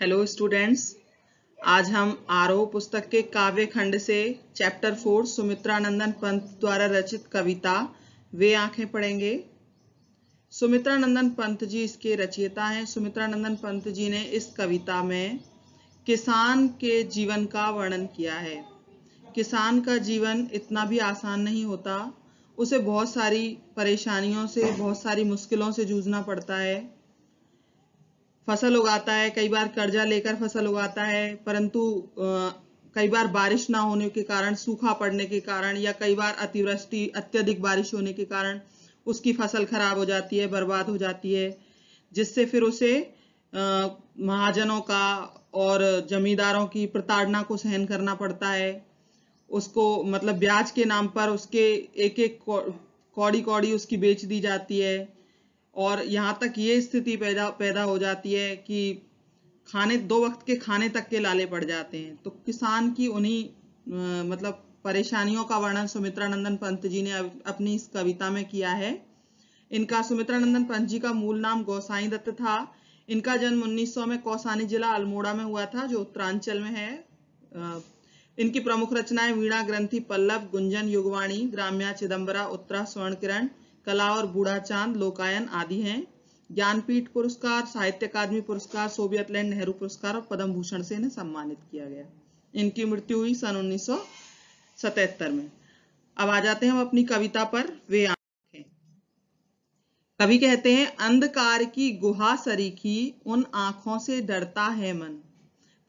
Hello students, आज हम आरोह पुस्तक के काव्य खंड से चैप्टर 4 सुमित्रा नंदन पंत द्वारा रचित कविता वे आंखें पढ़ेंगे। सुमित्रा नंदन पंत जी इसके रचयिता हैं। सुमित्रा नंदन पंत जी ने इस कविता में किसान के जीवन का वर्णन किया है। किसान का जीवन इतना भी आसान नहीं होता, उसे बहुत सारी परेशानियों से, बहुत सारी मुश्किलों से जूझना पड़ता है। फसल उगाता है, कई बार कर्जा लेकर फसल उगाता है, परंतु कई बार बारिश ना होने के कारण, सूखा पड़ने के कारण, या कई बार अतिवृष्टि, अत्यधिक बारिश होने के कारण उसकी फसल खराब हो जाती है, बर्बाद हो जाती है, जिससे फिर उसे महाजनों का और जमींदारों की प्रताड़ना को सहन करना पड़ता है। उसको मतलब ब्याज के नाम पर उसके एक एक कौड़ी कौड़ी उसकी बेच दी जाती है, और यहाँ तक ये स्थिति पैदा हो जाती है कि दो वक्त के खाने तक के लाले पड़ जाते हैं। तो किसान की उन्हीं मतलब परेशानियों का वर्णन सुमित्रा नंदन पंत जी ने अपनी इस कविता में किया है। इनका सुमित्रा नंदन पंत जी का मूल नाम गोसाई दत्त था। इनका जन्म 1900 में कौसानी जिला अल्मोड़ा में हुआ था, जो उत्तरांचल में है। इनकी प्रमुख रचनाएं वीणा ग्रंथि, पल्लव, गुंजन, युगवाणी, ग्राम्या, चिदंबरा, उत्तरा, स्वर्ण किरण, कला और बूढ़ा चांद, लोकायन आदि हैं। ज्ञानपीठ पुरस्कार, साहित्य अकादमी पुरस्कार, सोवियत लैंड नेहरू पुरस्कार और पद्म भूषण से इन्हें सम्मानित किया गया। इनकी मृत्यु हुई सन 1977 में। अब आ जाते हैं हम अपनी कविता पर। वे आंखें। कवि कहते हैं, अंधकार की गुहा सरीखी, उन आंखों से डरता है मन।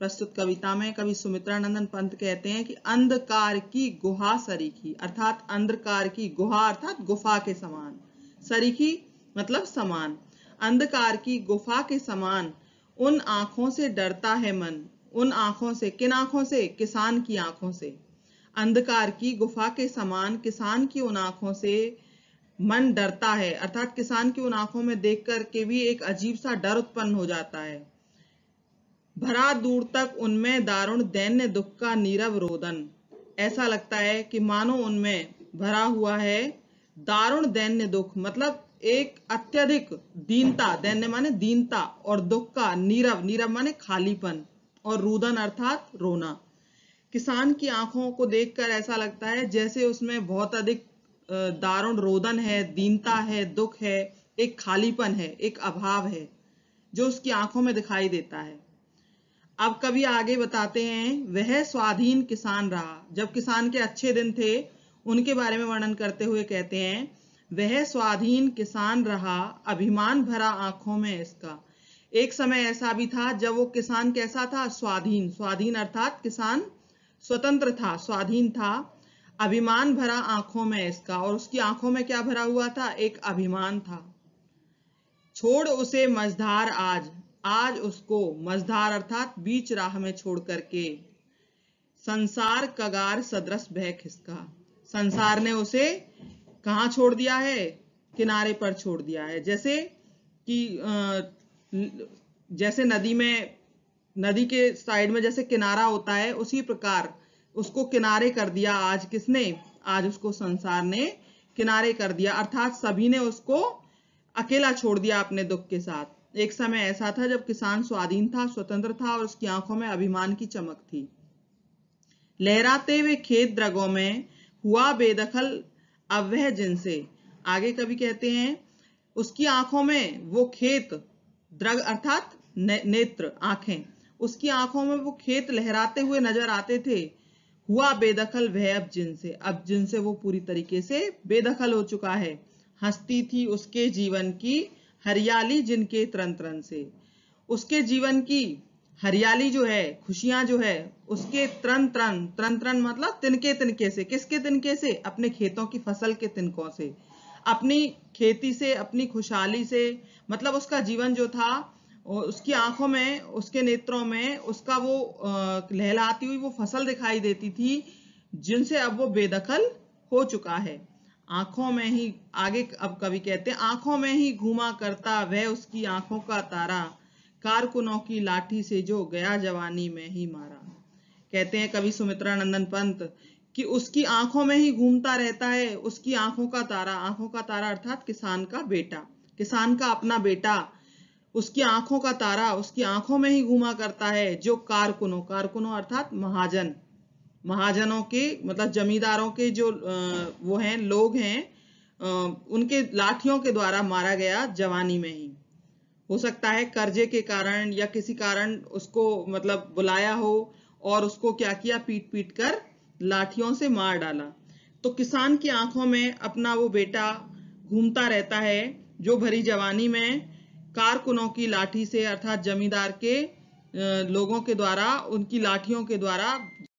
प्रस्तुत कविता में कवि सुमित्रा नंदन पंत कहते हैं कि अंधकार की गुहा सरीखी, अर्थात अंधकार की गुहा अर्थात गुफा के समान, सरीखी मतलब समान, अंधकार की गुफा के समान उन आंखों से डरता है मन। उन आंखों से, किन आंखों से? किसान की आंखों से। अंधकार की गुफा के समान किसान की उन आंखों से मन डरता है, अर्थात किसान की उन आंखों में देख कर के भी एक अजीब सा डर उत्पन्न हो जाता है। भरा दूर तक उनमें दारुण दैन्य दुख का नीरव रोदन। ऐसा लगता है कि मानो उनमें भरा हुआ है दारुण दैन्य दुख, मतलब एक अत्यधिक दीनता, दैन्य माने दीनता, और दुख का नीरव, नीरव माने खालीपन, और रुदन अर्थात रोना। किसान की आंखों को देखकर ऐसा लगता है जैसे उसमें बहुत अधिक दारुण रोदन है, दीनता है, दुख है, एक खालीपन है, एक अभाव है जो उसकी आंखों में दिखाई देता है। अब कवि आगे बताते हैं, वह स्वाधीन किसान रहा। जब किसान के अच्छे दिन थे उनके बारे में वर्णन करते हुए कहते हैं, वह स्वाधीन किसान रहा, अभिमान भरा आंखों में इसका। एक समय ऐसा भी था जब वो किसान कैसा था? स्वाधीन। स्वाधीन अर्थात किसान स्वतंत्र था, स्वाधीन था। अभिमान भरा आंखों में इसका, और उसकी आंखों में क्या भरा हुआ था? एक अभिमान था। छोड़ उसे मझधार आज, आज उसको मझधार अर्थात बीच राह में छोड़ करके संसार कगार सदृश बह खिसका। संसार ने उसे कहाँ छोड़ दिया है? किनारे पर छोड़ दिया है। जैसे कि जैसे नदी के साइड में जैसे किनारा होता है, उसी प्रकार उसको किनारे कर दिया। आज किसने? आज उसको संसार ने किनारे कर दिया, अर्थात सभी ने उसको अकेला छोड़ दिया अपने दुख के साथ। एक समय ऐसा था जब किसान स्वाधीन था, स्वतंत्र था, और उसकी आंखों में अभिमान की चमक थी। लहराते हुए खेत द्रगों में हुआ बेदखल अब वह जिनसे। आगे कवि कहते हैं, उसकी आंखों में वो खेत, द्रग अर्थात नेत्र, आंखें, उसकी आंखों में वो खेत लहराते हुए नजर आते थे। हुआ बेदखल वह अब जिनसे, अब जिनसे वो पूरी तरीके से बेदखल हो चुका है। हंसती थी उसके जीवन की हरियाली जिनके त्रन त्रन से। उसके जीवन की हरियाली जो है, खुशियां जो है, उसके त्रन त्रन, त्रन त्रन मतलब तिनके तिनके से। किसके तिनके से? अपने खेतों की फसल के तिनकों से, अपनी खेती से, अपनी खुशहाली से। मतलब उसका जीवन जो था, उसकी आंखों में, उसके नेत्रों में उसका वो लहलाती हुई वो फसल दिखाई देती थी, जिनसे अब वो बेदखल हो चुका है। आंखों में ही, आगे अब कवि कहते हैं, आंखों में ही घूमा करता वह उसकी आंखों का तारा, कारकुनों की लाठी से जो गया जवानी में ही मारा। कहते हैं कवि सुमित्रा नंदन पंत कि उसकी आंखों में ही घूमता रहता है उसकी आंखों का तारा। आंखों का तारा अर्थात किसान का बेटा, किसान का अपना बेटा, उसकी आंखों का तारा उसकी आंखों में ही घूमा करता है, जो कारकुनों अर्थात महाजनों के मतलब जमींदारों के जो वो हैं लोग हैं, उनके लाठियों के द्वारा मारा गया जवानी में ही। हो सकता है कर्जे के कारण या किसी कारण उसको मतलब बुलाया हो और उसको क्या किया, पीट पीट कर लाठियों से मार डाला। तो किसान की आंखों में अपना वो बेटा घूमता रहता है, जो भरी जवानी में कारकुनों की लाठी से अर्थात जमींदार के लोगों के द्वारा उनकी लाठियों के द्वारा